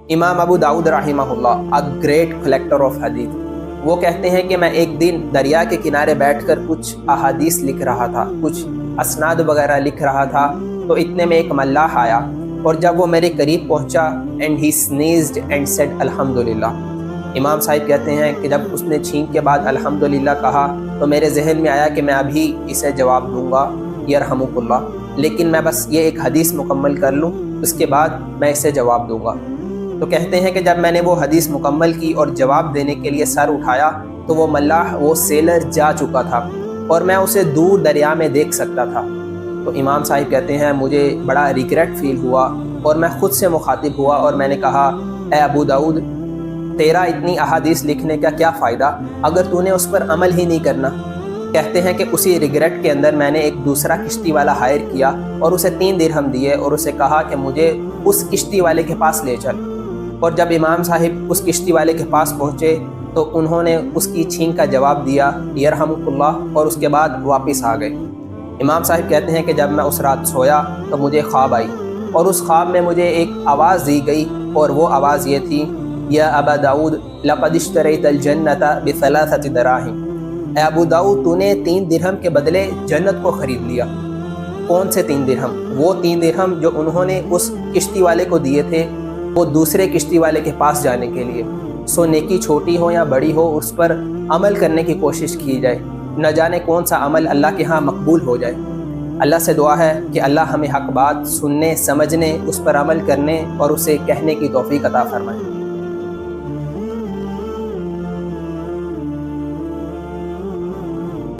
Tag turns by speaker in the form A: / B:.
A: امام ابو داؤد رحمہ اللہ a great collector of حدیث، وہ کہتے ہیں کہ میں ایک دن دریا کے کنارے بیٹھ کر کچھ احادیث لکھ رہا تھا، کچھ اسناد وغیرہ لکھ رہا تھا، تو اتنے میں ایک ملاح آیا، اور جب وہ میرے قریب پہنچا and he sneezed and said الحمدللہ، امام صاحب کہتے ہیں کہ جب اس نے چھینک کے بعد الحمدللہ کہا تو میرے ذہن میں آیا کہ میں ابھی اسے جواب دوں گا یرحمک اللہ، لیکن میں بس یہ ایک حدیث مکمل کر لوں، اس کے بعد میں اسے جواب دوں گا۔ تو کہتے ہیں کہ جب میں نے وہ حدیث مکمل کی اور جواب دینے کے لیے سر اٹھایا تو وہ ملاح، وہ سیلر جا چکا تھا اور میں اسے دور دریا میں دیکھ سکتا تھا۔ تو امام صاحب کہتے ہیں مجھے بڑا ریگریٹ فیل ہوا اور میں خود سے مخاطب ہوا اور میں نے کہا اے ابو داؤد، تیرا اتنی احادیث لکھنے کا کیا فائدہ اگر تو نے اس پر عمل ہی نہیں کرنا۔ کہتے ہیں کہ اسی ریگریٹ کے اندر میں نے ایک دوسرا کشتی والا ہائر کیا اور اسے 3 درہم دیے اور اسے کہا کہ مجھے اس کشتی والے کے پاس لے چل، اور جب امام صاحب اس کشتی والے کے پاس پہنچے تو انہوں نے اس کی چھینک کا جواب دیا یرحمک اللہ، اور اس کے بعد واپس آ گئے۔ امام صاحب کہتے ہیں کہ جب میں اس رات سویا تو مجھے خواب آئی، اور اس خواب میں مجھے ایک آواز دی گئی، اور وہ آواز یہ تھی یا ابا داؤد لقد اشتریت الجنت ب3 دراہم، اے ابو داؤد تو نے 3 درہم کے بدلے جنت کو خرید لیا۔ کون سے 3 درہم؟ وہ 3 درہم جو انہوں نے اس کشتی والے کو دیے تھے وہ دوسرے کشتی والے کے پاس جانے کے لیے۔ سو نیکی چھوٹی ہو یا بڑی ہو اس پر عمل کرنے کی کوشش کی جائے، نہ جانے کون سا عمل اللہ کے ہاں مقبول ہو جائے۔ اللہ سے دعا ہے کہ اللہ ہمیں حق بات سننے، سمجھنے، اس پر عمل کرنے اور اسے کہنے کی توفیق عطا فرمائے۔